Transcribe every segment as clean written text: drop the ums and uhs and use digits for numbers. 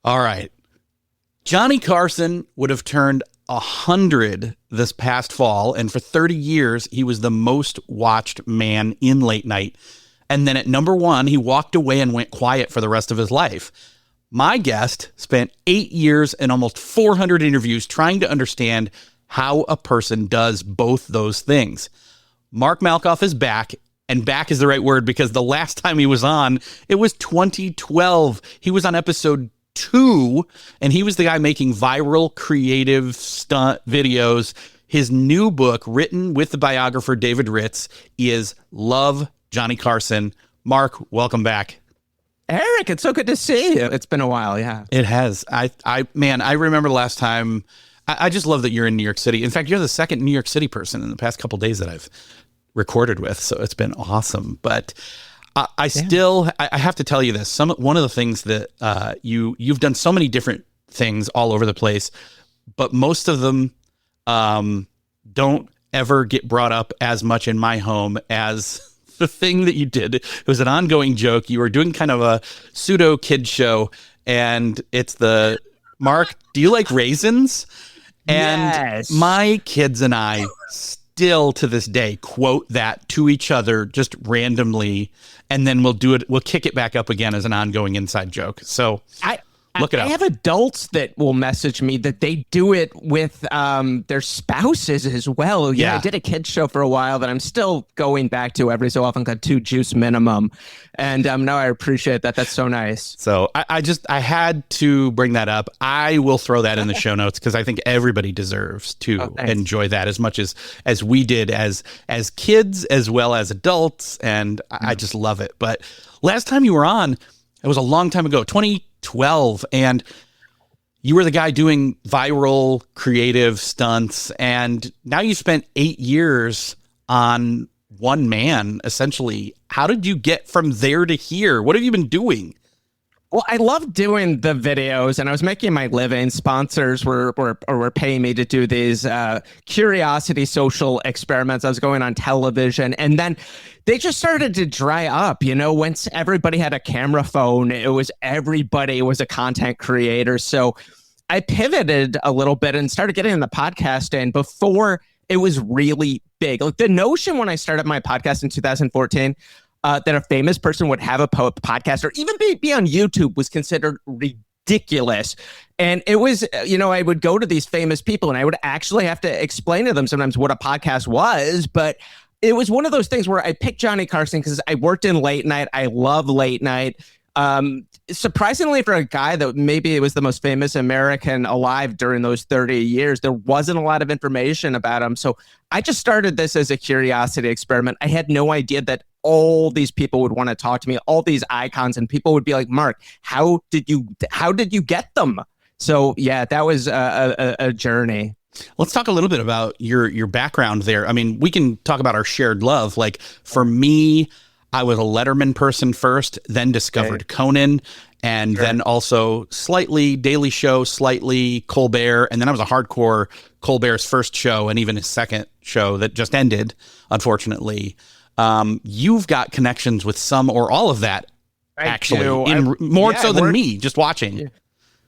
All right. Johnny Carson would have turned 100 this past fall, and for 30 years, he was the most watched man in late night. And then at number one, he walked away and went quiet for the rest of his life. My guest spent 8 years and almost 400 interviews trying to understand how a person does both those things. Mark Malkoff is back, and back is the right word because the last time he was on, it was 2012. He was on episode 2, and he was the guy making viral creative stunt videos. His new book, written with the biographer David Ritz, is Love Johnny Carson. Mark, welcome back. Eric, it's so good to see you. It's been a while, yeah. It has. I remember the last time. I just love that you're in New York City. In fact, you're the second New York City person in the past couple of days that I've recorded with, so it's been awesome. But I have to tell you this. One of the things that you've done so many different things all over the place, but most of them don't ever get brought up as much in my home as the thing that you did. It was an ongoing joke. You were doing kind of a pseudo kid show, and it's the Mark, do you like raisins? And yes. My kids and I still to this day quote that to each other just randomly, and then we'll kick it back up again as an ongoing inside joke. So look it up. I have adults that will message me that they do it with their spouses as well. Yeah, I did a kids show for a while that I'm still going back to every so often, got 2 juice minimum. And no, I appreciate that. That's so nice. So I had to bring that up. I will throw that in the show notes because I think everybody deserves to enjoy that as much as we did as kids as well as adults. And I just love it. But last time you were on, it was a long time ago, 2012, and you were the guy doing viral creative stunts, and now you spent 8 years on one man, essentially. How did you get from there to here? What have you been doing? Well, I love doing the videos, and I was making my living. Sponsors were paying me to do these curiosity social experiments. I was going on television, and then they just started to dry up. You know, once everybody had a camera phone, everybody was a content creator. So I pivoted a little bit and started getting in the podcasting before it was really big. Like the notion when I started my podcast in 2014, that a famous person would have a podcast or even be on YouTube was considered ridiculous. And it was, I would go to these famous people and I would actually have to explain to them sometimes what a podcast was. But it was one of those things where I picked Johnny Carson because I worked in late night. I love late night. Surprisingly, for a guy that maybe was the most famous American alive during those 30 years, there wasn't a lot of information about him. So I just started this as a curiosity experiment. I had no idea that all these people would want to talk to me, all these icons, and people would be like, Mark, how did you get them? So yeah, that was a journey. Let's talk a little bit about your background there. I mean, we can talk about our shared love. Like for me, I was a Letterman person first, then discovered Conan, and then also slightly Daily Show, slightly Colbert, and then I was a hardcore Colbert's first show and even his second show that just ended, unfortunately. You've got connections with some or all of that, actually, more so than me, just watching. Yeah.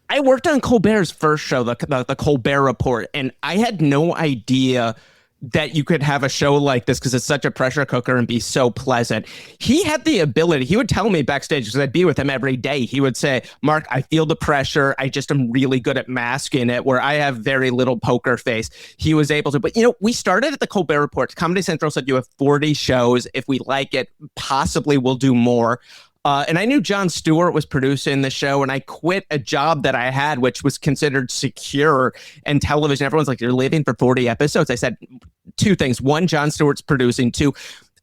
I worked on Colbert's first show, the Colbert Report, and I had no idea that you could have a show like this because it's such a pressure cooker and be so pleasant. He had the ability, he would tell me backstage because I'd be with him every day. He would say, Mark, I feel the pressure. I just am really good at masking it where I have very little poker face. He was able to, but we started at the Colbert Report. Comedy Central said you have 40 shows. If we like it, possibly we'll do more. And I knew Jon Stewart was producing the show, and I quit a job that I had, which was considered secure in television. Everyone's like, you're leaving for 40 episodes. I said 2 things. 1, Jon Stewart's producing. 2,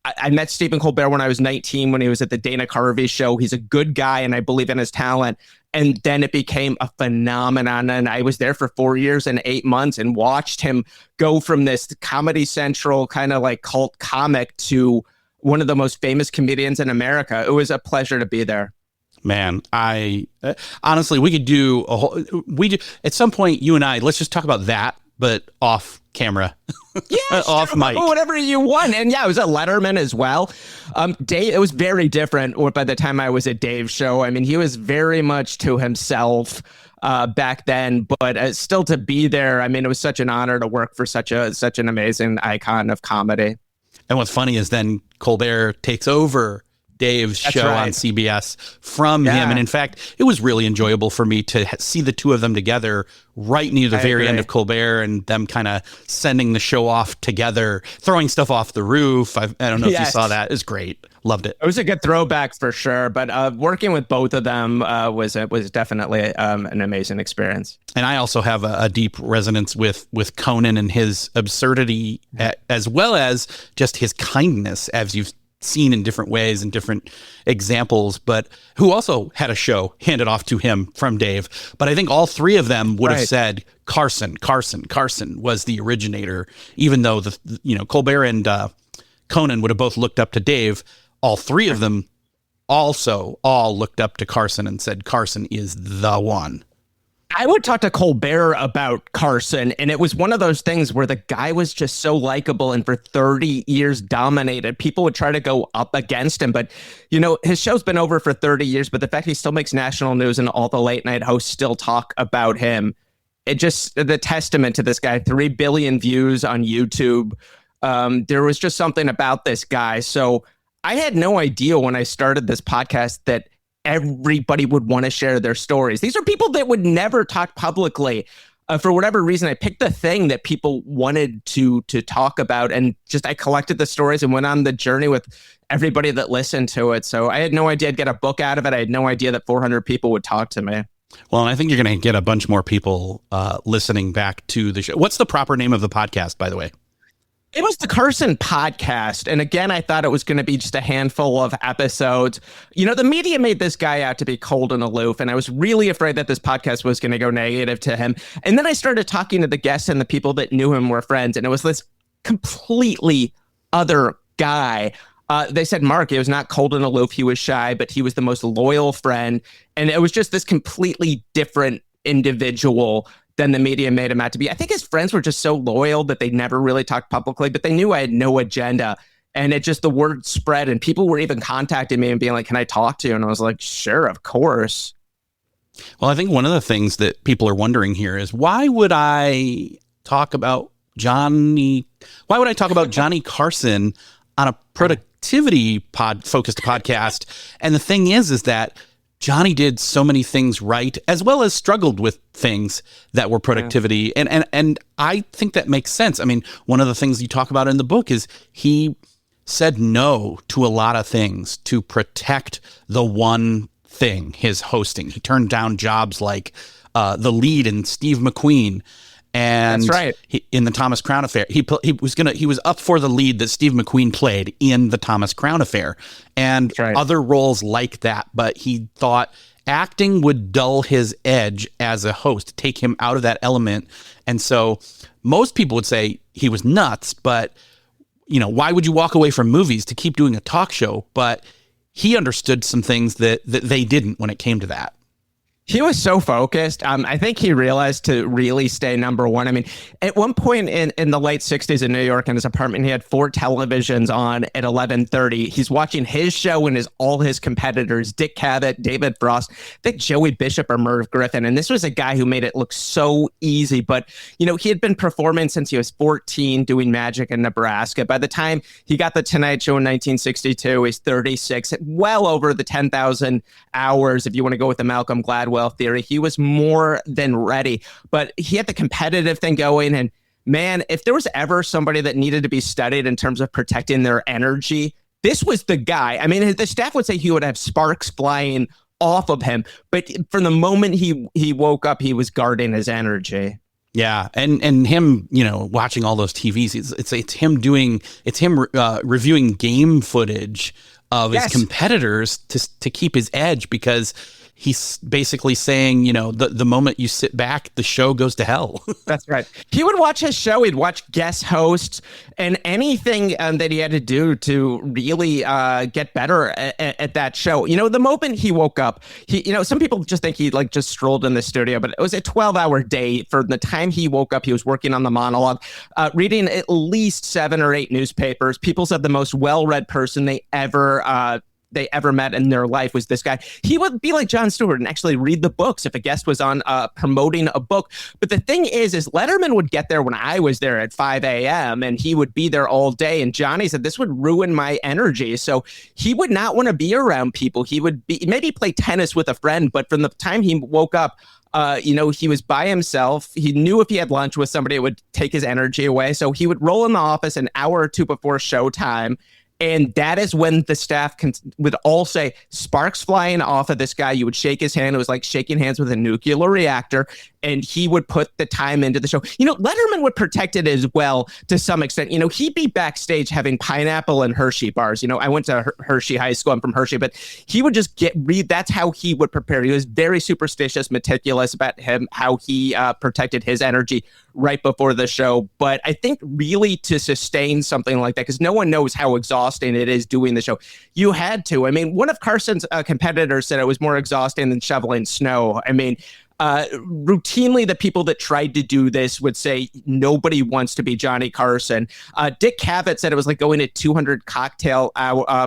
I met Stephen Colbert when I was 19, when he was at the Dana Carvey show. He's a good guy, and I believe in his talent. And then it became a phenomenon. And I was there for 4 years and 8 months and watched him go from this Comedy Central kind of like cult comic to one of the most famous comedians in America. It was a pleasure to be there. Man, I honestly, we could do at some point, you and I, let's just talk about that but off camera. Yeah, off sure, mic. whatever you want. And yeah, it was a Letterman as well. Dave, it was very different by the time I was at Dave's show. I mean, he was very much to himself back then, but still to be there. I mean, it was such an honor to work for such an amazing icon of comedy. And what's funny is then Colbert takes over Dave's show on CBS from him. And in fact, it was really enjoyable for me to see the two of them together right near the very end of Colbert, and them kind of sending the show off together, throwing stuff off the roof. I don't know if you saw that. It was great. Loved it. It was a good throwback for sure. But working with both of them was definitely an amazing experience. And I also have a deep resonance with Conan and his absurdity, as well as just his kindness, as you've seen in different ways and different examples, but who also had a show handed off to him from Dave. But I think all three of them would have said Carson was the originator, even though Colbert and Conan would have both looked up to Dave. All three of them also all looked up to Carson and said Carson is the one. I would talk to Colbert about Carson, and it was one of those things where the guy was just so likable and for 30 years dominated. People would try to go up against him, but, his show's been over for 30 years, but the fact he still makes national news and all the late night hosts still talk about him, it just, the testament to this guy, 3 billion views on YouTube. There was just something about this guy. So I had no idea when I started this podcast that everybody would want to share their stories. These are people that would never talk publicly. For whatever reason, I picked the thing that people wanted to talk about, and just I collected the stories and went on the journey with everybody that listened to it. So I had no idea I'd get a book out of it. I had no idea that 400 people would talk to me. Well, and I think you're going to get a bunch more people listening back to the show. What's the proper name of the podcast, by the way? It was the Carson Podcast. And again, I thought it was going to be just a handful of episodes. The media made this guy out to be cold and aloof, and I was really afraid that this podcast was going to go negative to him. And then I started talking to the guests, and the people that knew him were friends, and it was this completely other guy. They said, Mark, he was not cold and aloof. He was shy, but he was the most loyal friend. And it was just this completely different individual than the media made him out to be. I think his friends were just so loyal that they never really talked publicly, but they knew I had no agenda. And it just, the word spread, and people were even contacting me and being like, can I talk to you? And I was like, sure, of course. Well, I think one of the things that people are wondering here is why would I talk about Johnny Carson on a productivity focused podcast? And the thing is that Johnny did so many things right, as well as struggled with things that were productivity. Yeah. And I think that makes sense. I mean, one of the things you talk about in the book is he said no to a lot of things to protect the one thing, his hosting. He turned down jobs like the lead in Steve McQueen. And that's right. In the Thomas Crown Affair, he was up for the lead that Steve McQueen played in the Thomas Crown Affair, and other roles like that. But he thought acting would dull his edge as a host, take him out of that element. And so most people would say he was nuts. But why would you walk away from movies to keep doing a talk show? But he understood some things that they didn't when it came to that. He was so focused. I think he realized to really stay number one. I mean, at one point in the late 60s in New York in his apartment, he had 4 televisions on at 11:30. He's watching his show and all his competitors, Dick Cavett, David Frost, I think Joey Bishop or Merv Griffin. And this was a guy who made it look so easy. But, he had been performing since he was 14 doing magic in Nebraska. By the time he got the Tonight Show in 1962, he's 36, well over the 10,000 hours, if you want to go with the Malcolm Gladwell theory. He was more than ready, but he had the competitive thing going. And man, if there was ever somebody that needed to be studied in terms of protecting their energy, this was the guy. I mean, the staff would say he would have sparks flying off of him, but from the moment he woke up, he was guarding his energy. Yeah, and him, watching all those TVs, it's him reviewing game footage of his competitors to keep his edge, because he's basically saying, you know, the moment you sit back, the show goes to hell. That's right. He would watch his show. He'd watch guest hosts and anything that he had to do to really get better at that show. You know, the moment he woke up, some people just think he like just strolled in the studio, but it was a 12-hour day. For the time he woke up, he was working on the monologue, reading at least 7 or 8 newspapers. People said the most well-read person they ever met in their life was this guy. He would be like Jon Stewart and actually read the books if a guest was on promoting a book. But the thing is Letterman would get there when I was there at 5 a.m. and he would be there all day. And Johnny said this would ruin my energy. So he would not want to be around people. He would maybe play tennis with a friend, but from the time he woke up, he was by himself. He knew if he had lunch with somebody, it would take his energy away. So he would roll in the office an hour or two before showtime. And that is when the staff would all say, sparks flying off of this guy. You would shake his hand. It was like shaking hands with a nuclear reactor. And he would put the time into the show. You know, Letterman would protect it as well to some extent. You know, he'd be backstage having pineapple and Hershey bars. You know, I went to Hershey High School. I'm from Hershey. But he would just that's how he would prepare. He was very superstitious, meticulous about how he protected his energy right before the show. But I think really to sustain something like that, because no one knows how exhausting it is doing the show, you had to. I mean, one of Carson's competitors said it was more exhausting than shoveling snow. I mean, routinely, the people that tried to do this would say nobody wants to be Johnny Carson. Dick Cavett said it was like going to 200 cocktail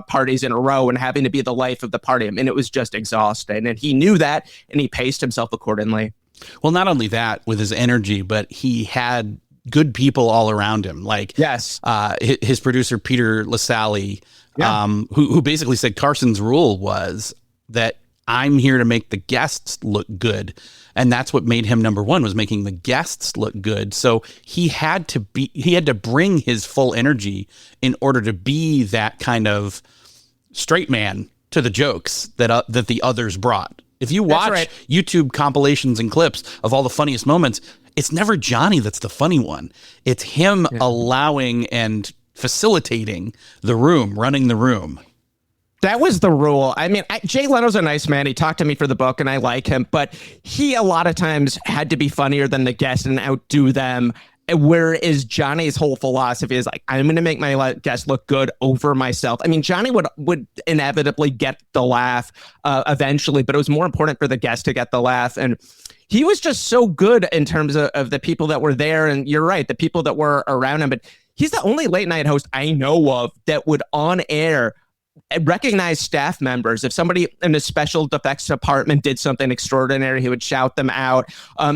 parties in a row and having to be the life of the party. I mean, it was just exhausting. And he knew that, and he paced himself accordingly. Well, not only that with his energy, but he had good people all around him. Like, yes, his producer, Peter LaSalle, who basically said Carson's rule was that I'm here to make the guests look good. And that's what made him number one, was making the guests look good. So he had to bring his full energy in order to be that kind of straight man to the jokes that the others brought. If you watch YouTube compilations and clips of all the funniest moments, it's never Johnny that's the funny one. It's him allowing and facilitating the room, running the room. That was the rule. I mean, Jay Leno's a nice man. He talked to me for the book, and I like him. But he, a lot of times, had to be funnier than the guest and outdo them. Whereas Johnny's whole philosophy is like, I'm going to make my guest look good over myself. I mean, Johnny would inevitably get the laugh eventually, but it was more important for the guest to get the laugh. And he was just so good in terms of the people that were there. And you're right, the people that were around him. But he's the only late night host I know of that would on air recognize staff members. If somebody in the special effects department did something extraordinary, he would shout them out.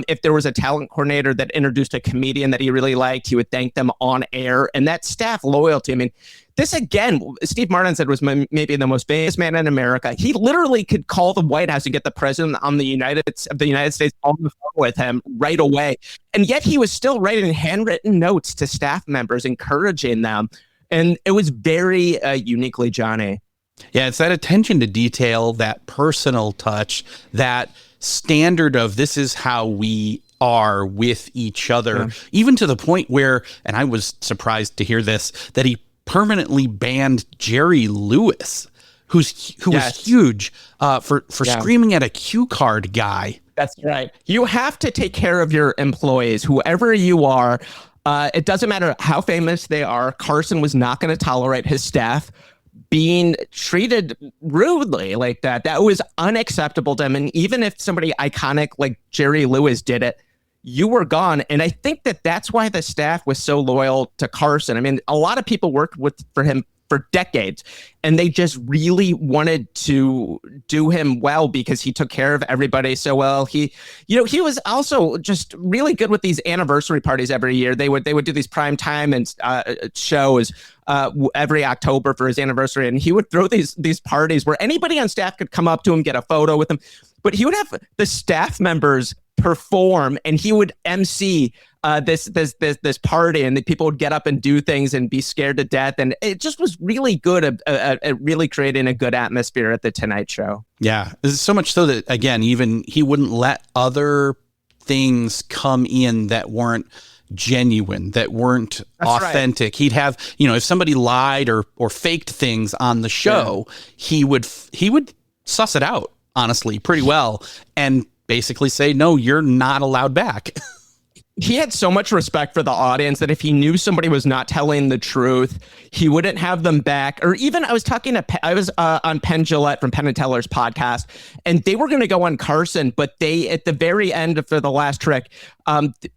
If there was a talent coordinator that introduced a comedian that he really liked, he would thank them on air. And that staff loyalty, I mean, this again, Steve Martin said was maybe the most famous man in America. He literally could call the White House and get the president of the United States on the phone with him right away. And yet he was still writing handwritten notes to staff members, encouraging them. And it was very uniquely Johnny. Yeah, it's that attention to detail, that personal touch, that standard of this is how we are with each other, even to the point where, and I was surprised to hear this, that he permanently banned Jerry Lewis, who was huge for screaming at a cue card guy. That's right. You have to take care of your employees, whoever you are. It doesn't matter how famous they are. Carson was not going to tolerate his staff being treated rudely like that. That was unacceptable to him. And even if somebody iconic like Jerry Lewis did it, you were gone. And I think that's why the staff was so loyal to Carson. I mean, a lot of people worked for him for decades, and they just really wanted to do him well because he took care of everybody so well. He was also just really good with these anniversary parties every year. They would do these prime time and shows every October for his anniversary, and he would throw these parties where anybody on staff could come up to him, get a photo with him, but he would have the staff members perform, and he would MC this party, and the people would get up and do things and be scared to death. And it just was really good at really creating a good atmosphere at the Tonight Show. Yeah, so much so that, again, even he wouldn't let other things come in that weren't genuine, that weren't authentic. Right. He'd have, if somebody lied or faked things on the show, he would suss it out honestly, pretty well, and basically say, no, you're not allowed back. He had so much respect for the audience that if he knew somebody was not telling the truth, he wouldn't have them back. Or even I was on Penn Jillette from Penn and Teller's podcast, and they were going to go on Carson, but they, at the very end for the last trick,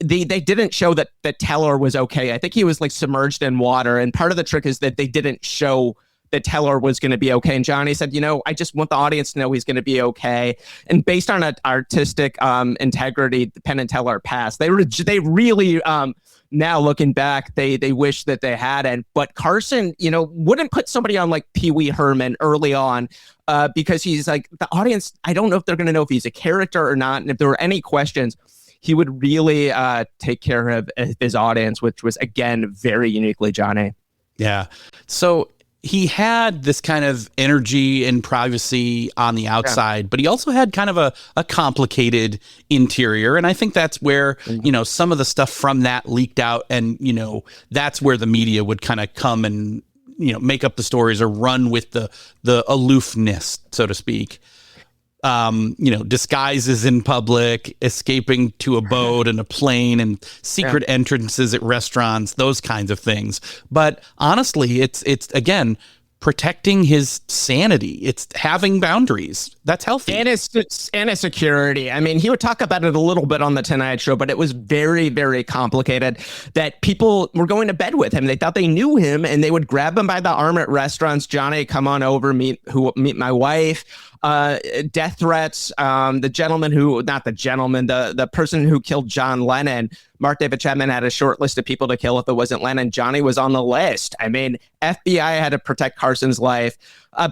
they didn't show that Teller was okay. I think he was like submerged in water. And part of the trick is that they didn't show that Teller was going to be okay. And Johnny said, I just want the audience to know he's going to be okay. And based on an artistic integrity, Penn and Teller passed. They really, now looking back, they wish that they hadn't. But Carson, wouldn't put somebody on like Pee Wee Herman early on because he's like, the audience, I don't know if they're going to know if he's a character or not. And if there were any questions, he would really take care of his audience, which was, again, very uniquely Johnny. Yeah. So he had this kind of energy and privacy on the outside, but he also had kind of a complicated interior. And I think that's where, some of the stuff from that leaked out. And, that's where the media would kind of come and, make up the stories or run with the aloofness, so to speak. Disguises in public, escaping to a boat and a plane, and secret entrances at restaurants, those kinds of things. But honestly, it's again, protecting his sanity. It's having boundaries. That's healthy. And his security. I mean, he would talk about it a little bit on The Tonight Show, but it was very, very complicated that people were going to bed with him. They thought they knew him, and they would grab him by the arm at restaurants. Johnny, come on over, meet my wife. Death threats. The person who killed John Lennon, Mark David Chapman, had a short list of people to kill if it wasn't Lennon. Johnny was on the list. I mean, FBI had to protect Carson's life.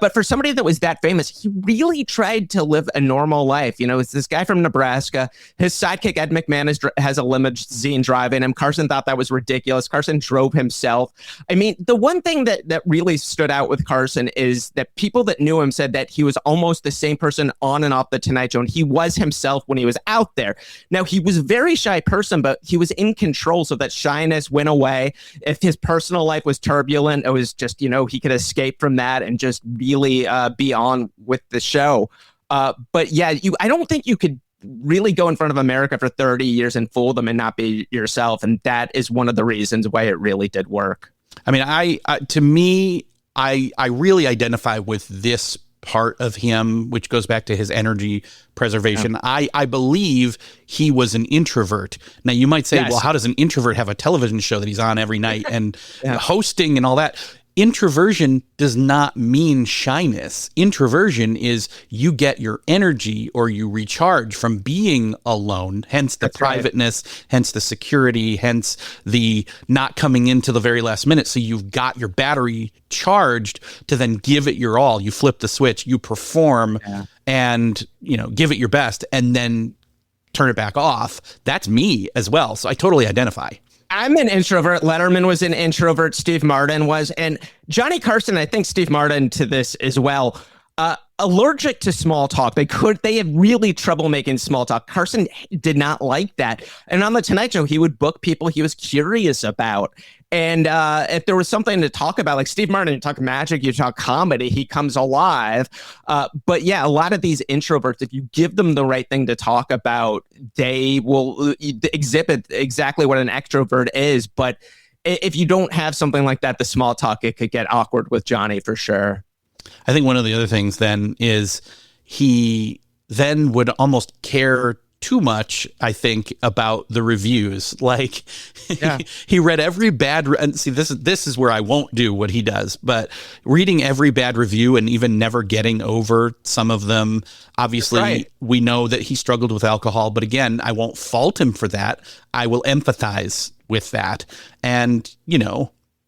But for somebody that was that famous, he really tried to live a normal life. It's this guy from Nebraska. His sidekick, Ed McMahon, has a limousine driving him. Carson thought that was ridiculous. Carson drove himself. I mean, the one thing that really stood out with Carson is that people that knew him said that he was almost the same person on and off The Tonight Show. And he was himself when he was out there. Now, he was a very shy person, but he was in control, so that shyness went away. If his personal life was turbulent, it was just, he could escape from that and just really be on with the show. But yeah, I don't think you could really go in front of America for 30 years and fool them and not be yourself. And that is one of the reasons why it really did work. I mean, I really identify with this part of him, which goes back to his energy preservation. Yeah. I believe he was an introvert. Now, you might say, well, how does an introvert have a television show that he's on every night and hosting and all that? Introversion does not mean shyness. Introversion is you get your energy or you recharge from being alone, hence the privateness, hence the security, hence the not coming into the very last minute. So you've got your battery charged to then give it your all. You flip the switch, you perform and, give it your best and then turn it back off. That's me as well. So I totally identify. I'm an introvert. Letterman was an introvert. Steve Martin was. And Johnny Carson, I think Steve Martin to this as well, allergic to small talk. They had really trouble making small talk. Carson did not like that. And on The Tonight Show, he would book people he was curious about. And if there was something to talk about, like Steve Martin, you talk magic, you talk comedy, he comes alive. But yeah, a lot of these introverts, if you give them the right thing to talk about, they will exhibit exactly what an extrovert is. But if you don't have something like that, the small talk, it could get awkward with Johnny for sure. I think one of the other things then is he then would almost care too much, I think, about the reviews. Like he read every bad, and see, this is where I won't do what he does, but reading every bad review and even never getting over some of them. Obviously, we know that he struggled with alcohol, but again, I won't fault him for that. I will empathize with that. And,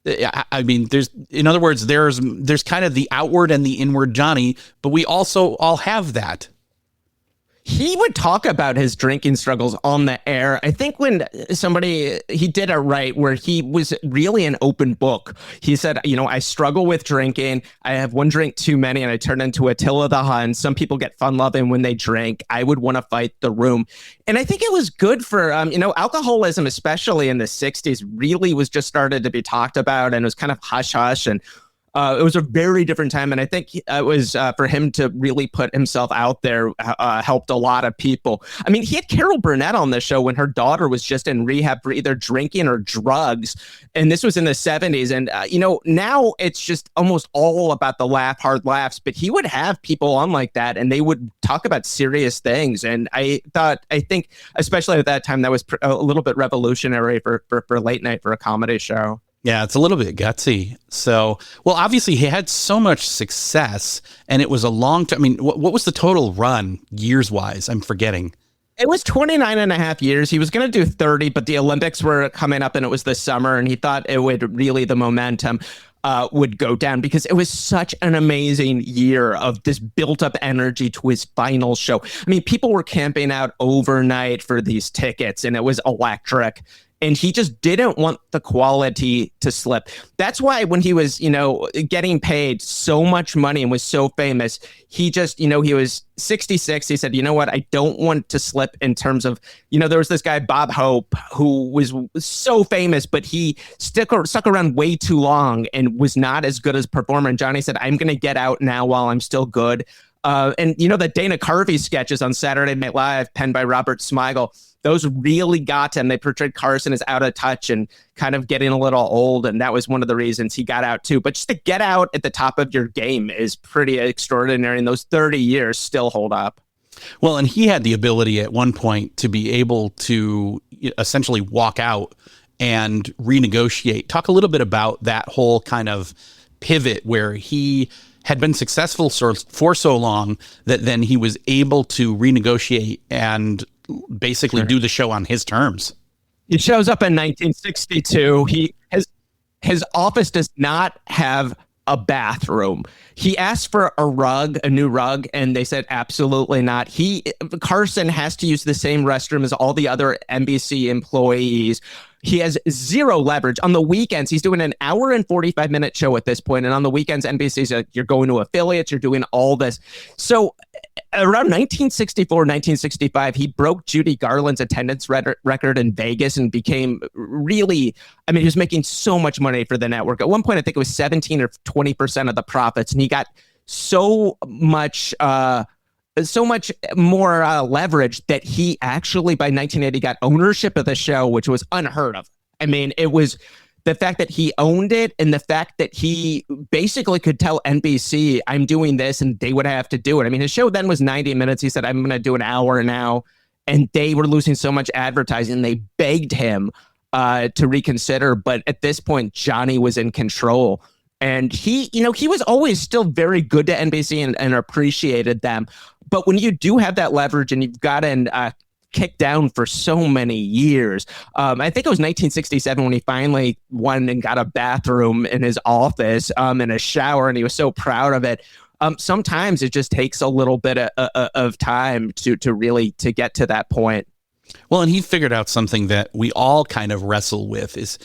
I mean, in other words, there's kind of the outward and the inward Johnny, but we also all have that. He would talk about his drinking struggles on the air. I think when he did it right, where he was really an open book. He said, I struggle with drinking. I have one drink too many and I turn into Attila the Hun. Some people get fun loving when they drink. I would want to fight the room. And I think it was good for, alcoholism, especially in the 60s, really was just started to be talked about and it was kind of hush hush. And It was a very different time, and I think it was for him to really put himself out there helped a lot of people. I mean, he had Carol Burnett on the show when her daughter was just in rehab for either drinking or drugs, and this was in the 70s. And now it's just almost all about the hard laughs. But he would have people on like that, and they would talk about serious things. And I think, especially at that time, that was a little bit revolutionary for late night for a comedy show. Yeah, it's a little bit gutsy. So, well, obviously he had so much success, and it was a long time. I mean, what was the total run years-wise? I'm forgetting. It was 29 and a half years. He was going to do 30, but the Olympics were coming up and it was the summer, and he thought it would really, the momentum would go down because it was such an amazing year of this built up energy to his final show. I mean, people were camping out overnight for these tickets, and it was electric. And he just didn't want the quality to slip. That's why when he was, getting paid so much money and was so famous, he just, he was 66. He said, you know what? I don't want to slip in terms of, there was this guy, Bob Hope, who was so famous, but he stuck around way too long and was not as good as a performer. And Johnny said, I'm going to get out now while I'm still good. And the Dana Carvey sketches on Saturday Night Live, penned by Robert Smigel, those really got him. They portrayed Carson as out of touch and kind of getting a little old. And that was one of the reasons he got out too. But just to get out at the top of your game is pretty extraordinary. And those 30 years still hold up. Well, and he had the ability at one point to be able to essentially walk out and renegotiate. Talk a little bit about that whole kind of pivot where he had been successful for so long that then he was able to renegotiate and basically do the show on his terms. He shows up in 1962. His office does not have a bathroom. He asked for a new rug, and they said absolutely not. Carson has to use the same restroom as all the other NBC employees. He has zero leverage. On the weekends, he's doing an hour and 45-minute show at this point. And on the weekends, NBC's like, you're going to affiliates, you're doing all this. So around 1964, 1965, he broke Judy Garland's attendance record in Vegas and became really, he was making so much money for the network. At one point, I think it was 17 or 20% of the profits. And he got so much more leverage that he actually, by 1980, got ownership of the show, which was unheard of. It was the fact that he owned it and the fact that he basically could tell NBC, I'm doing this, and they would have to do it. His show then was 90 minutes. He said, I'm going to do an hour now. And they were losing so much advertising. They begged him to reconsider. But at this point, Johnny was in control. And he was always still very good to NBC and appreciated them. But when you do have that leverage and you've gotten kicked down for so many years, I think it was 1967 when he finally won and got a bathroom in his office and a shower, and he was so proud of it. Sometimes it just takes a little bit of time to really get to that point. Well, and he figured out something that we all kind of wrestle with, is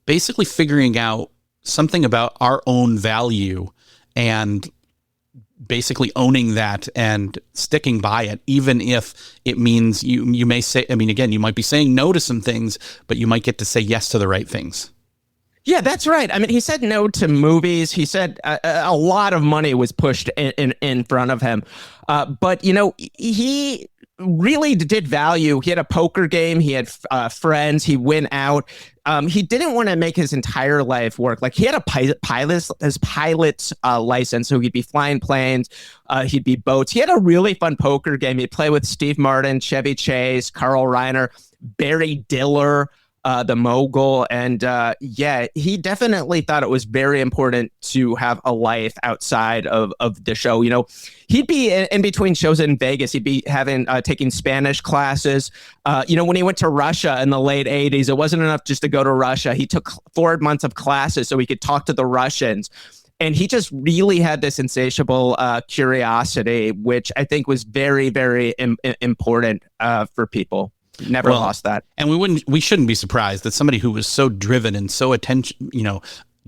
basically figuring out something about our own value and basically owning that and sticking by it, even if it means you may say, again, you might be saying no to some things, but you might get to say yes to the right things. Yeah, that's right. He said no to movies. He said a lot of money was pushed in front of him. But, he really did value. He had a poker game. He had friends. He went out. He didn't want to make his entire life work. Like, he had a pilot's license, so he'd be flying planes. He'd be boats. He had a really fun poker game. He'd play with Steve Martin, Chevy Chase, Carl Reiner, Barry Diller, the mogul. And he definitely thought it was very important to have a life outside of the show. He'd be in between shows in Vegas. He'd be taking Spanish classes. When he went to Russia in the late 80s, it wasn't enough just to go to Russia. He took 4 months of classes so he could talk to the Russians. And he just really had this insatiable curiosity, which I think was very, very important for people. Never lost that. And we shouldn't be surprised that somebody who was so driven and so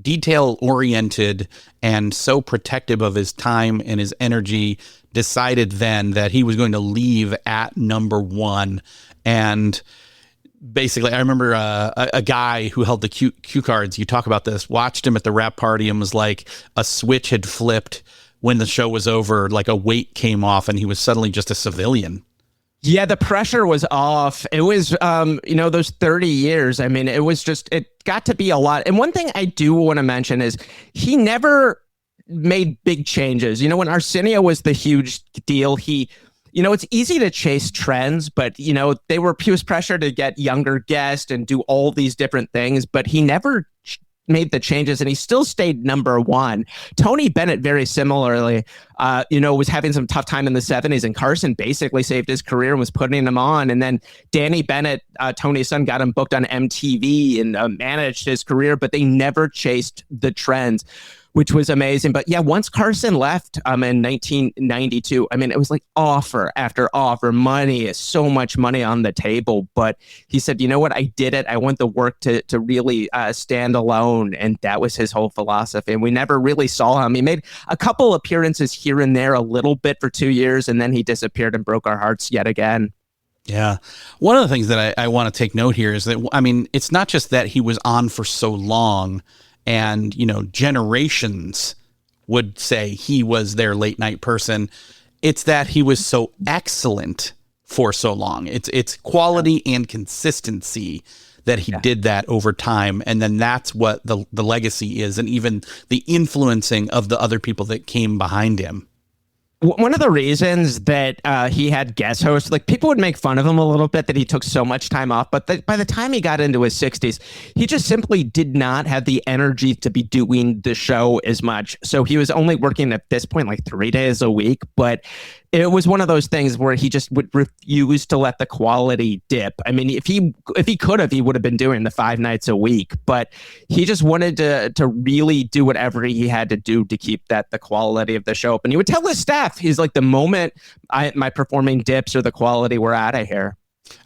detail oriented and so protective of his time and his energy decided then that he was going to leave at number one. And basically, I remember a guy who held the cue cards. You talk about this, watched him at the wrap party and was like a switch had flipped when the show was over, like a weight came off and he was suddenly just a civilian. Yeah, the pressure was off. It was, those 30 years. I mean, it got to be a lot. And one thing I do want to mention is he never made big changes. When Arsenio was the huge deal, it's easy to chase trends, but, he was pressured to get younger guests and do all these different things, but he never made the changes and he still stayed number one. Tony Bennett, very similarly, was having some tough time in the 70s, and Carson basically saved his career and was putting him on. And then Danny Bennett, Tony's son, got him booked on MTV and managed his career, but they never chased the trends, which was amazing. But yeah, once Carson left in 1992, I mean, it was like offer after offer, so much money on the table. But he said, you know what, I did it. I want the work to really stand alone. And that was his whole philosophy. And we never really saw him. He made a couple appearances here and there, a little bit for 2 years, and then he disappeared and broke our hearts yet again. Yeah. One of the things that I want to take note here is that, I mean, it's not just that he was on for so long, and, generations would say he was their late night person. It's that he was so excellent for so long. It's quality and consistency that he did that over time. And then that's what the legacy is, and even the influencing of the other people that came behind him. One of the reasons that he had guest hosts, like people would make fun of him a little bit that he took so much time off, but by the time he got into his 60s, he just simply did not have the energy to be doing the show as much. So he was only working at this point like 3 days a week, but it was one of those things where he just would refuse to let the quality dip. I mean, if he could have, he would have been doing the 5 nights a week, but he just wanted to really do whatever he had to do to keep the quality of the show up. And he would tell his staff, he's like, the moment my performing dips or the quality, we're out of here.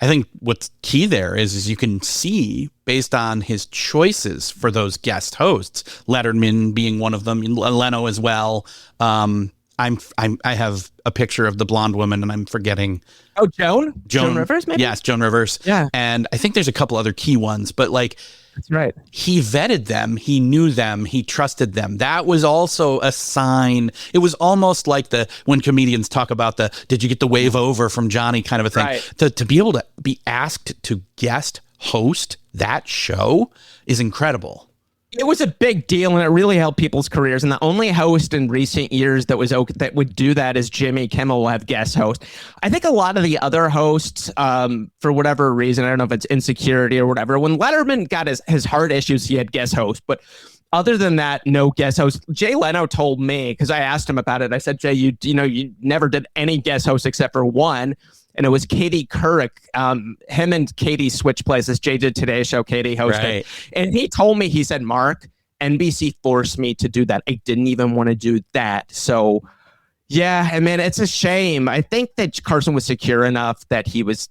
I think what's key there is you can see, based on his choices for those guest hosts, Letterman being one of them, Leno as well. I have a picture of the blonde woman and I'm forgetting. Oh, Joan Rivers, maybe? Yes, Joan Rivers. Yeah. And I think there's a couple other key ones, but like, that's right. He vetted them. He knew them. He trusted them. That was also a sign. It was almost like when comedians talk about did you get the wave over from Johnny kind of a thing. Right. To be able to be asked to guest host that show is incredible. It was a big deal, and it really helped people's careers. And the only host in recent years that would do that is Jimmy Kimmel will have guest host. I think a lot of the other hosts, for whatever reason, I don't know if it's insecurity or whatever, when Letterman got his heart issues, he had guest host. But other than that, no guest host. Jay Leno told me, because I asked him about it, I said, Jay, you never did any guest host except for one. And it was Katie Couric. Him and Katie switched places. Jay did Today's Show, Katie hosted. Right. And he told me, he said, Mark, NBC forced me to do that. I didn't even want to do that. So, yeah, I mean, it's a shame. I think that Carson was secure enough that he was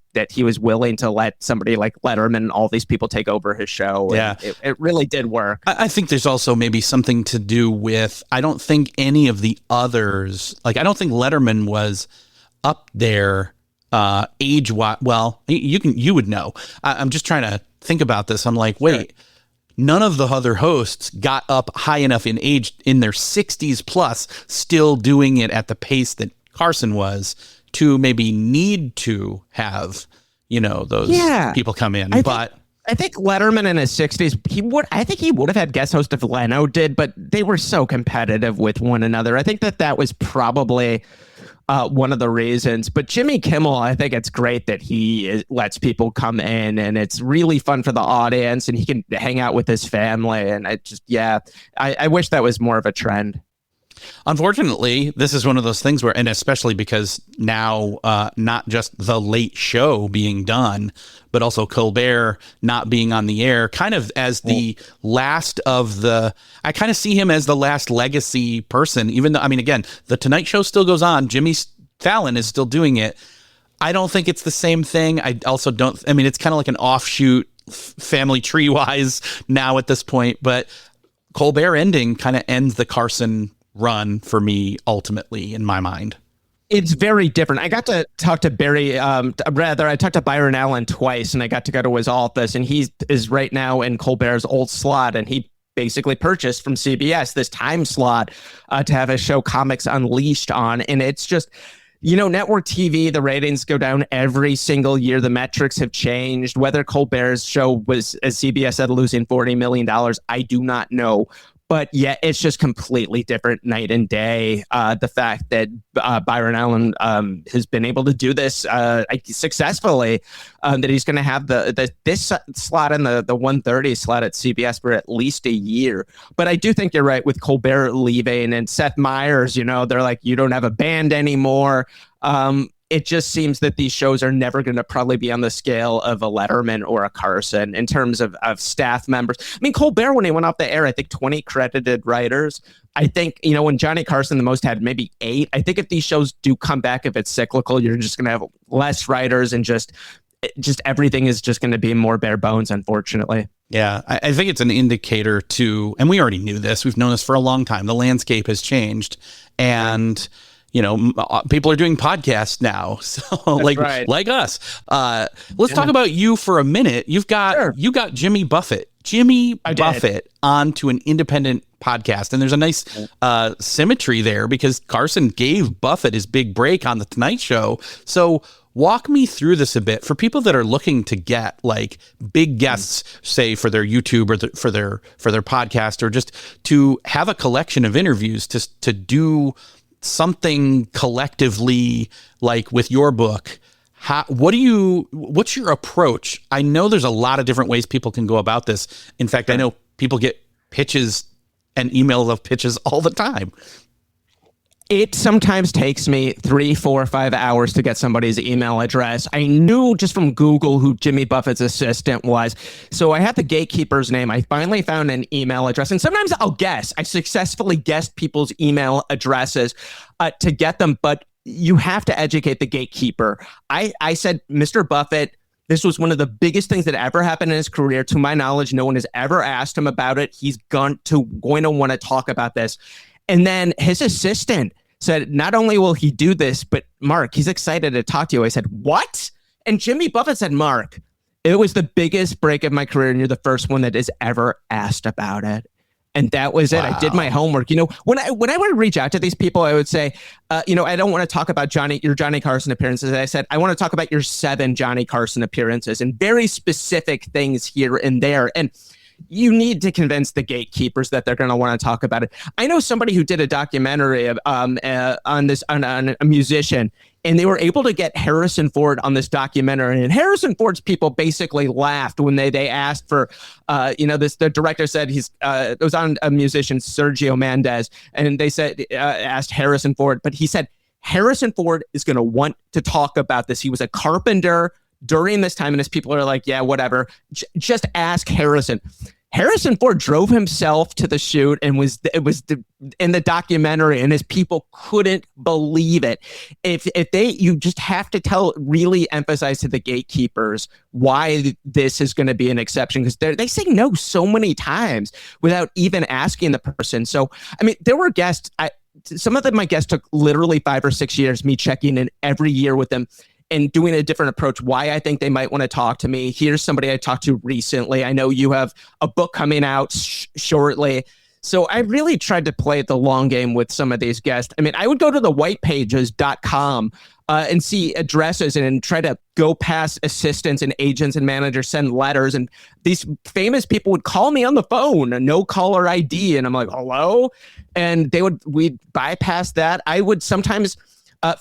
willing to let somebody like Letterman and all these people take over his show. Yeah. It really did work. I think there's also maybe something to do with, I don't think any of the others, like I don't think Letterman was up there age wise. Well, you would know. I'm just trying to think about this. I'm like, wait, none of the other hosts got up high enough in age, in their 60s plus, still doing it at the pace that Carson was, to maybe need to have, those people come in. I think Letterman in his 60s, he would have had guest host if Leno did, but they were so competitive with one another. I think that was probably one of the reasons. But Jimmy Kimmel, I think it's great that he lets people come in, and it's really fun for the audience, and he can hang out with his family. And I wish that was more of a trend. Unfortunately, this is one of those things where, and especially because now not just The Late Show being done, but also Colbert not being on the air, kind of as the last of I kind of see him as the last legacy person, even though, I mean, again, The Tonight Show still goes on. Jimmy Fallon is still doing it. I don't think it's the same thing. I also don't, I mean, it's kind of like an offshoot family tree wise now at this point, but Colbert ending kind of ends the Carson run for me ultimately, in my mind. It's very different. I got to talk to I talked to Byron Allen twice, and I got to go to his office, and he is right now in Colbert's old slot, and he basically purchased from CBS this time slot to have a show Comics Unleashed on. And it's just, network TV, the ratings go down every single year. The metrics have changed. Whether Colbert's show was, as CBS said, losing $40 million, I do not know. But yeah, it's just completely different night and day. The fact that Byron Allen has been able to do this successfully, that he's going to have this slot in the 1:30 slot at CBS for at least a year. But I do think you're right with Colbert leaving and Seth Meyers. They're like, you don't have a band anymore. It just seems that these shows are never going to probably be on the scale of a Letterman or a Carson in terms of staff members. I mean, Colbert, when he went off the air, I think 20 credited writers. I think, when Johnny Carson the most had maybe 8. I think if these shows do come back, if it's cyclical, you're just going to have less writers and just everything is just going to be more bare bones, unfortunately. Yeah, I think it's an indicator to, and we already knew this, we've known this for a long time. The landscape has changed, and people are doing podcasts now, so like us. Let's talk about you for a minute. You got Jimmy Buffett onto an independent podcast, and there's a nice symmetry there because Carson gave Buffett his big break on the Tonight Show. So walk me through this a bit for people that are looking to get like big guests, say for their YouTube or for their podcast, or just to have a collection of interviews to do something collectively, like with your book. What's your approach? I know there's a lot of different ways people can go about this. In fact, I know people get pitches and emails of pitches all the time. It sometimes takes me 3, 4, 5 hours to get somebody's email address. I knew just from Google who Jimmy Buffett's assistant was. So I had the gatekeeper's name. I finally found an email address. And sometimes I'll guess. I successfully guessed people's email addresses to get them. But you have to educate the gatekeeper. I said, Mr. Buffett, this was one of the biggest things that ever happened in his career. To my knowledge, no one has ever asked him about it. He's going to want to talk about this. And then his assistant said, not only will he do this, but Mark, he's excited to talk to you. I said, what? And Jimmy Buffett said, Mark, it was the biggest break of my career, and you're the first one that has ever asked about it. And that was it. Wow. I did my homework. When I would reach out to these people, I would say, I don't want to talk about your Johnny Carson appearances. I said, I want to talk about your 7 Johnny Carson appearances and very specific things here and there. And you need to convince the gatekeepers that they're going to want to talk about it. I know somebody who did a documentary on a musician, and they were able to get Harrison Ford on this documentary. And Harrison Ford's people basically laughed when they asked for, the director said it was on a musician, Sergio Mendes, and they said, asked Harrison Ford, but he said, Harrison Ford is going to want to talk about this. He was a carpenter during this time, and his people are like, yeah, whatever. Just ask Harrison. Harrison Ford drove himself to the shoot and was in the documentary, and his people couldn't believe it. You just have to really emphasize to the gatekeepers why this is going to be an exception, because they say no so many times without even asking the person. So, I mean, there were guests. Some of them, my guests took literally 5 or 6 years, me checking in every year with them and doing a different approach, why I think they might want to talk to me. Here's somebody I talked to recently. I know you have a book coming out shortly. So I really tried to play the long game with some of these guests. I mean, I would go to the whitepages.com and see addresses and try to go past assistants and agents and managers, send letters. And these famous people would call me on the phone, no caller ID. And I'm like, hello? And we'd bypass that. I would sometimes...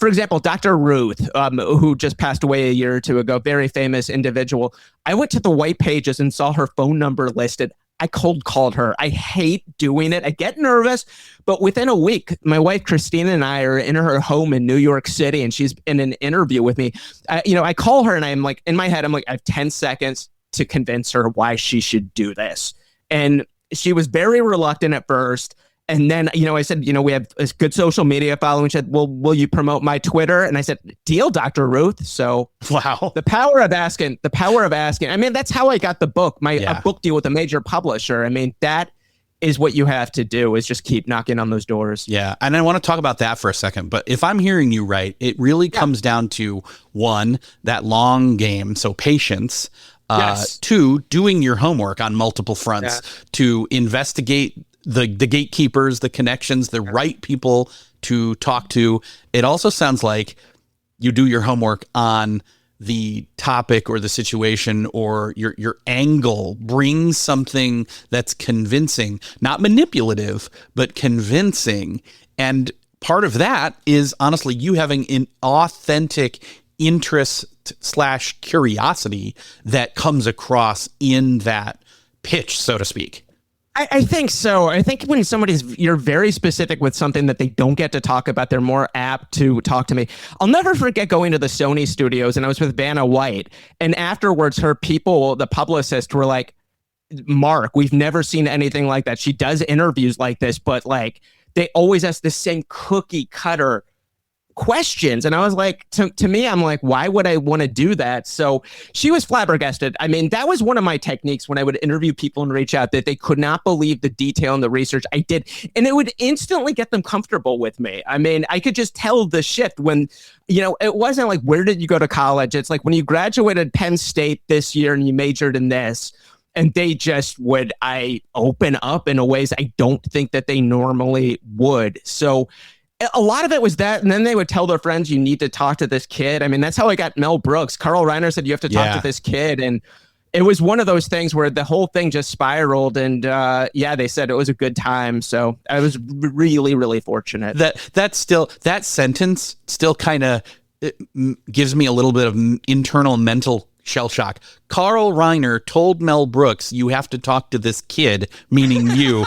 for example, Dr. Ruth, who just passed away a year or two ago, very famous individual. I went to the white pages and saw her phone number listed. I cold called her. I hate doing it. I get nervous, but within a week, my wife, Christina, and I are in her home in New York City, and she's in an interview with me. I call her and I'm like, in my head, I'm like, I have 10 seconds to convince her why she should do this. And she was very reluctant at first. And then, I said, we have a good social media following. She said, well, will you promote my Twitter? And I said, deal, Dr. Ruth. So wow, the power of asking. I mean, that's how I got the book, a book deal with a major publisher. I mean, that is what you have to do, is just keep knocking on those doors. Yeah. And I want to talk about that for a second, but if I'm hearing you right, it really comes down to one, that long game. So patience. Yes. Two, doing your homework on multiple fronts to investigate the gatekeepers, the connections, the right people to talk to. It also sounds like you do your homework on the topic or the situation or your angle. Brings something that's convincing, not manipulative, but convincing. And part of that is honestly you having an authentic interest / curiosity that comes across in that pitch, so to speak. I think so. I think when you're very specific with something that they don't get to talk about, they're more apt to talk to me. I'll never forget going to the Sony studios, and I was with Vanna White, and afterwards her people, the publicists, were like, Mark, we've never seen anything like that. She does interviews like this, but like they always ask the same cookie cutter questions. And I was like, to me, I'm like, why would I want to do that? So she was flabbergasted. I mean, that was one of my techniques when I would interview people and reach out, that they could not believe the detail and the research I did. And it would instantly get them comfortable with me. I mean, I could just tell the shift when, it wasn't like, where did you go to college? It's like when you graduated Penn State this year and you majored in this. And they just I open up in a ways I don't think that they normally would. So a lot of it was that, and then they would tell their friends, you need to talk to this kid. I mean, that's how I got Mel Brooks. Carl Reiner said, you have to talk to this kid. And it was one of those things where the whole thing just spiraled. And they said it was a good time. So I was really, really fortunate. That sentence still kind of gives me a little bit of internal mental shell shock. Carl Reiner told Mel Brooks, you have to talk to this kid, meaning you,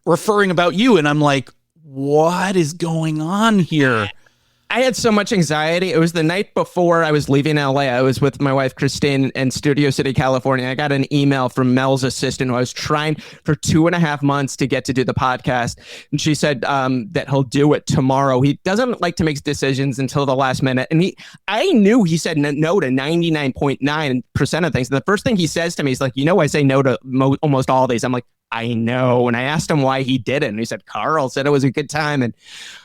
referring about you. And I'm like, what is going on here? I had so much anxiety. It was the night before I was leaving LA. I was with my wife, Christine, in Studio City, California. I got an email from Mel's assistant who I was trying for 2.5 months to get to do the podcast. And she said that he'll do it tomorrow. He doesn't like to make decisions until the last minute. And I knew he said no to 99.9% of things. And the first thing he says to me is like, I say no to almost all these. I'm like, I know. And I asked him why he did it. And he said, Carl said it was a good time. And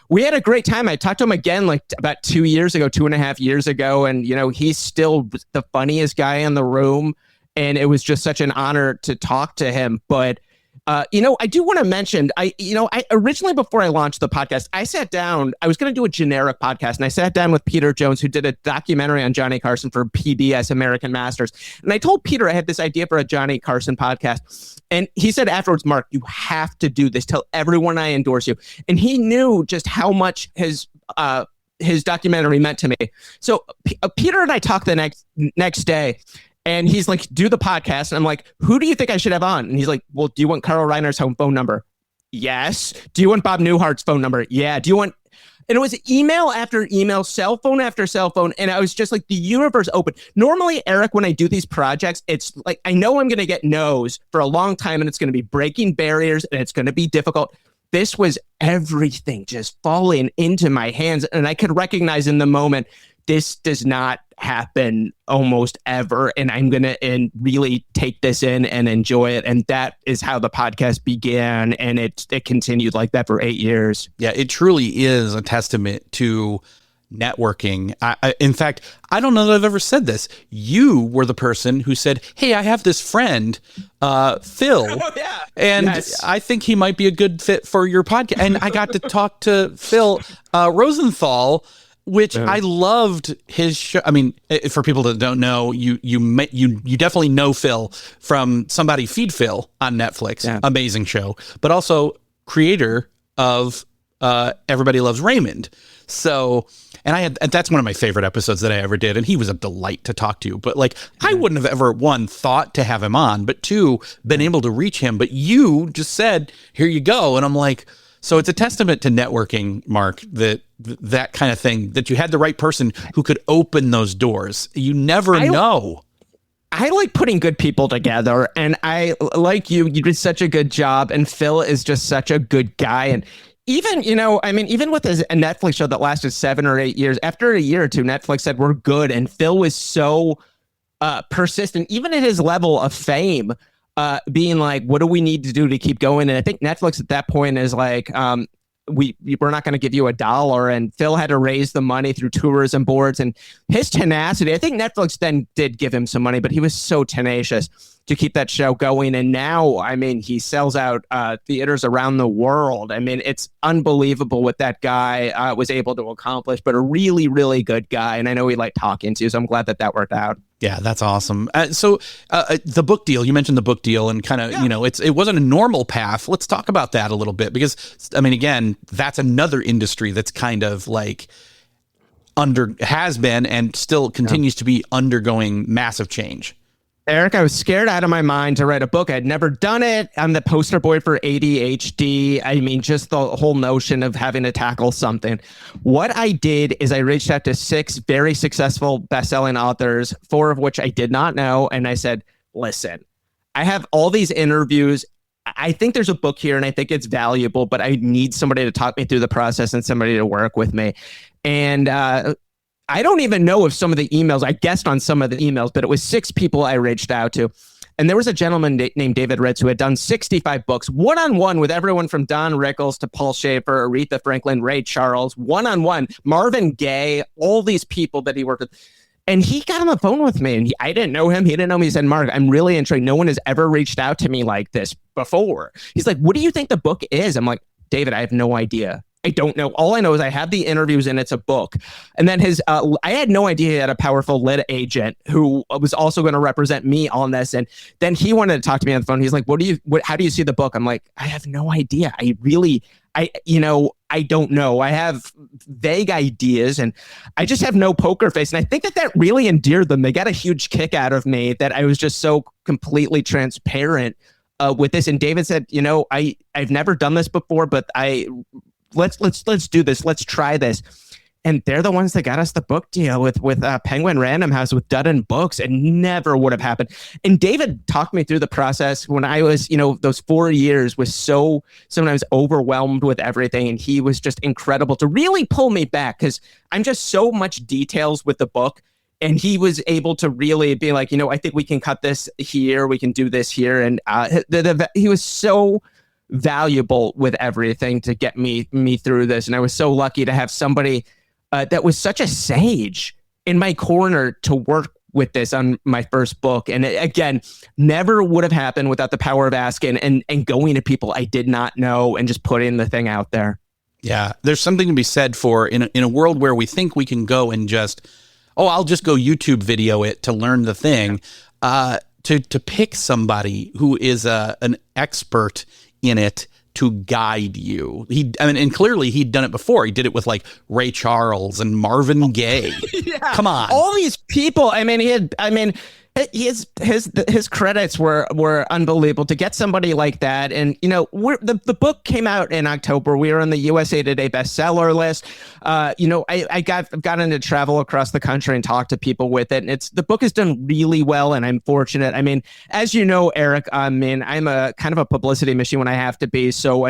we had a great time. I talked to him again, like about 2.5 years ago. And, he's still the funniest guy in the room. And it was just such an honor to talk to him. But, I do want to mention, I originally, before I launched the podcast, I sat down, I was going to do a generic podcast, and I sat down with Peter Jones, who did a documentary on Johnny Carson for PBS American Masters. And I told Peter I had this idea for a Johnny Carson podcast. And he said afterwards, Mark, you have to do this. Tell everyone I endorse you. And he knew just how much his documentary meant to me. So Peter and I talked the next day. And he's like, do the podcast. And I'm like, who do you think I should have on? And he's like, well, do you want Carl Reiner's home phone number? Yes. Do you want Bob Newhart's phone number? Yeah. Do you want... And it was email after email, cell phone after cell phone. And I was just like, the universe opened. Normally, Eric, when I do these projects, it's like, I know I'm going to get no's for a long time, and it's going to be breaking barriers, and it's going to be difficult. This was everything just falling into my hands. And I could recognize in the moment, this does not happen almost ever, and I'm going to really take this in and enjoy it. And that is how the podcast began, and it continued like that for 8 years. Yeah, it truly is a testament to networking. In fact, I don't know that I've ever said this. You were the person who said, hey, I have this friend, Phil, and I think he might be a good fit for your podcast. And I got to talk to Phil Rosenthal, which I loved his show. I mean, for people that don't know, you definitely know Phil from Somebody Feed Phil on Netflix. Yeah. Amazing show, but also creator of Everybody Loves Raymond. So, and that's one of my favorite episodes that I ever did. And he was a delight to talk to, but like, I wouldn't have ever, one, thought to have him on, but two, been able to reach him. But you just said, here you go. And I'm like, so it's a testament to networking, Mark, that kind of thing, that you had the right person who could open those doors. You never know. I like putting good people together, and I like you did such a good job, and Phil is just such a good guy. And even, even with a Netflix show that lasted 7 or 8 years, after a year or two, Netflix said, we're good. And Phil was so persistent, even at his level of fame. being like, what do we need to do to keep going? And I think Netflix at that point is like, we're not going to give you $1. And Phil had to raise the money through tourism boards, and his tenacity. I think Netflix then did give him some money, but he was so tenacious to keep that show going. And now, I mean, he sells out theaters around the world. I mean, it's unbelievable what that guy was able to accomplish, but a really, really good guy. And I know he liked talking to you, so I'm glad that worked out. Yeah, that's awesome. So the book deal, you mentioned the book deal, and kind of, it wasn't a normal path. Let's talk about that a little bit, because, I mean, again, that's another industry that's kind of like has been and still continues to be undergoing massive change. Eric, I was scared out of my mind to write a book. I'd never done it. I'm the poster boy for ADHD. I mean, just the whole notion of having to tackle something. What I did is I reached out to 6 very successful best-selling authors, 4 of which I did not know. And I said, listen, I have all these interviews. I think there's a book here and I think it's valuable, but I need somebody to talk me through the process and somebody to work with me. And I don't even know if some of the emails, I guessed on some of the emails, but it was 6 people I reached out to. And there was a gentleman named David Ritz who had done 65 books, one-on-one with everyone from Don Rickles to Paul Schaefer, Aretha Franklin, Ray Charles, one-on-one, Marvin Gaye, all these people that he worked with. And he got on the phone with me, and I didn't know him. He didn't know me. He said, Mark, I'm really intrigued. No one has ever reached out to me like this before. He's like, what do you think the book is? I'm like, David, I have no idea. I don't know. All I know is I have the interviews and it's a book. And then I had no idea he had a powerful lit agent who was also going to represent me on this. And then he wanted to talk to me on the phone. He's like, how do you see the book? I'm like, I have no idea. I don't know. I have vague ideas and I just have no poker face. And I think that really endeared them. They got a huge kick out of me that I was just so completely transparent with this. And David said, I've never done this before, but let's do this. Let's try this. And they're the ones that got us the book deal with Penguin Random House with Dudden Books. It never would have happened. And David talked me through the process when I was, those 4 years was so sometimes overwhelmed with everything. And he was just incredible to really pull me back because I'm just so much details with the book. And he was able to really be like, I think we can cut this here. We can do this here. And he was so valuable with everything to get me through this. And I was so lucky to have somebody that was such a sage in my corner to work with this on my first book. And it, again, never would have happened without the power of asking and going to people I did not know and just putting the thing out there. Yeah, there's something to be said for in a world where we think we can go and just, I'll just go YouTube video it to learn the thing. To pick somebody who is an expert in it to guide you. And clearly he'd done it before. He did it with like Ray Charles and Marvin Gaye. Yeah. Come on. All these people. His credits were unbelievable to get somebody like that. And, the book came out in October. We were on the USA Today bestseller list. I got into travel across the country and talked to people with it. And the book has done really well. And I'm fortunate. As you know, Eric, I'm a kind of a publicity machine when I have to be. So,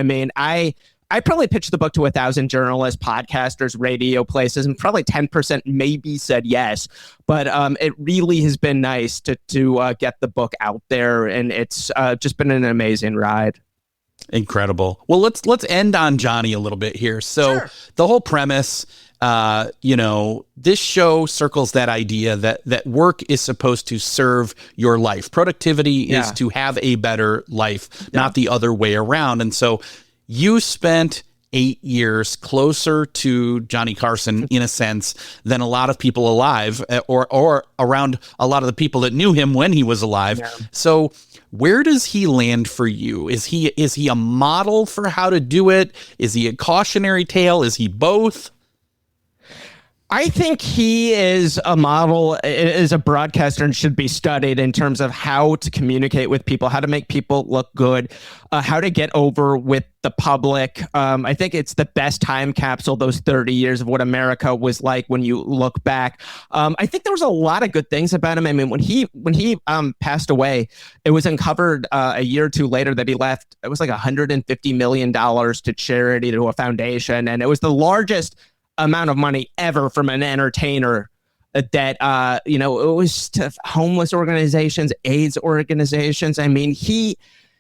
I probably pitched the book to 1,000 journalists, podcasters, radio places, and probably 10% maybe said yes. But it really has been nice to get the book out there, and it's just been an amazing ride. Incredible. Well, let's end on Johnny a little bit here. So sure. The whole premise, this show circles that idea that work is supposed to serve your life. Productivity is to have a better life, not the other way around. And so you spent 8 years closer to Johnny Carson, in a sense, than a lot of people alive, or around a lot of the people that knew him when he was alive. Yeah. So where does he land for you? Is he a model for how to do it? Is he a cautionary tale? Is he both? I think he is a model, is a broadcaster, and should be studied in terms of how to communicate with people, how to make people look good, how to get over with the public. I think it's the best time capsule, those 30 years of what America was like when you look back. I think there was a lot of good things about him. When he passed away, it was uncovered a year or two later that he left, it was like $150 million to charity, to a foundation. And it was the largest amount of money ever from an entertainer that, it was to homeless organizations, AIDS organizations. I mean, he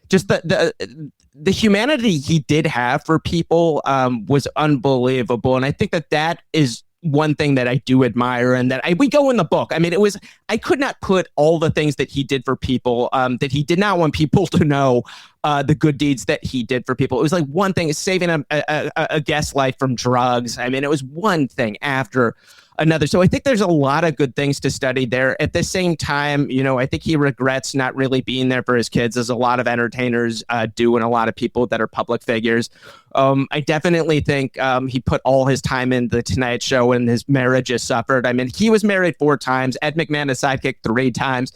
just the humanity he did have for people was unbelievable. And I think that is one thing that I do admire, and that we go in the book. I mean, I could not put all the things that he did for people, that he did not want people to know, the good deeds that he did for people. It was like one thing, saving a guest's life from drugs. I mean, it was one thing after another. So I think there's a lot of good things to study there. At the same time, I think he regrets not really being there for his kids, as a lot of entertainers do, and a lot of people that are public figures. I definitely think he put all his time in the Tonight Show, and his marriage has suffered. I mean, he was married 4 times. Ed McMahon, his sidekick, 3 times.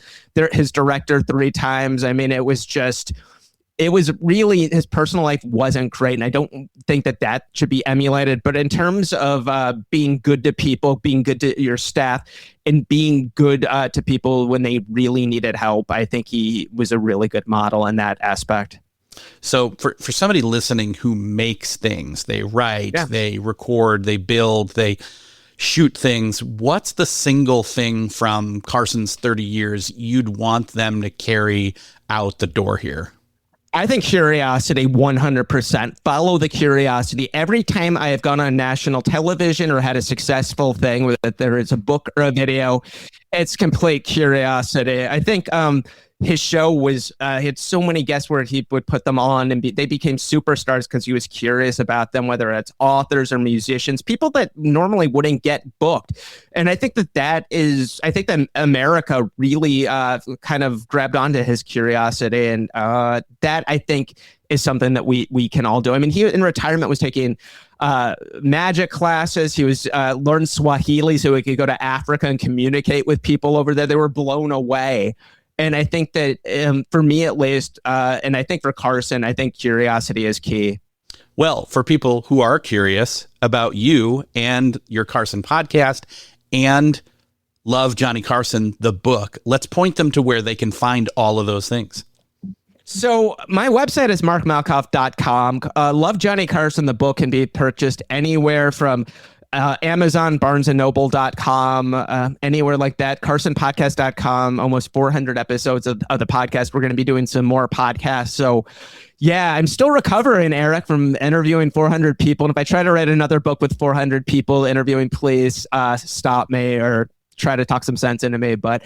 His director, 3 times. I mean, it was really, his personal life wasn't great, and I don't think that should be emulated. But in terms of being good to people, being good to your staff, and being good to people when they really needed help, I think he was a really good model in that aspect. So for somebody listening who makes things, they write, they record, they build, they shoot things, what's the single thing from Carson's 30 years you'd want them to carry out the door here? I think curiosity, 100%. Follow the curiosity. Every time I have gone on national television or had a successful thing, whether there is a book or a video, it's complete curiosity. I think his show was, he had so many guests where he would put them on, and they became superstars because he was curious about them, whether it's authors or musicians, people that normally wouldn't get booked. And I think I think that America really kind of grabbed onto his curiosity, and that I think is something that we can all do. I mean, he in retirement was taking magic classes. He was learned Swahili so he could go to Africa and communicate with people over there. They were blown away. And I think that for me, at least, and I think for Carson, I think curiosity is key. Well, for people who are curious about you and your Carson podcast and Love Johnny Carson, the book, let's point them to where they can find all of those things. So my website is markmalkoff.com. Love Johnny Carson, the book, can be purchased anywhere from Amazon, barnesandnoble.com, anywhere like that. carsonpodcast.com, almost 400 episodes of the podcast. We're going to be doing some more podcasts. So yeah, I'm still recovering, Eric, from interviewing 400 people. And if I try to write another book with 400 people interviewing, please stop me or try to talk some sense into me. But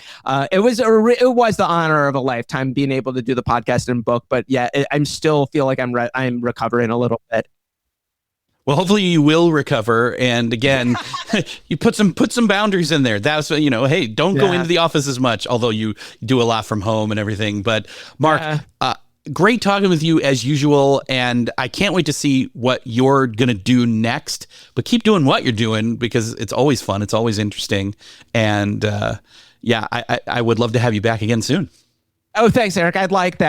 it was the honor of a lifetime being able to do the podcast and book. But yeah, I'm still feel like I'm recovering a little bit. Well, hopefully you will recover. And again, you put some boundaries in there. That's, hey, don't go into the office as much, although you do a lot from home and everything. But Mark, great talking with you as usual. And I can't wait to see what you're going to do next. But keep doing what you're doing, because it's always fun. It's always interesting. And I would love to have you back again soon. Oh, thanks, Eric. I'd like that.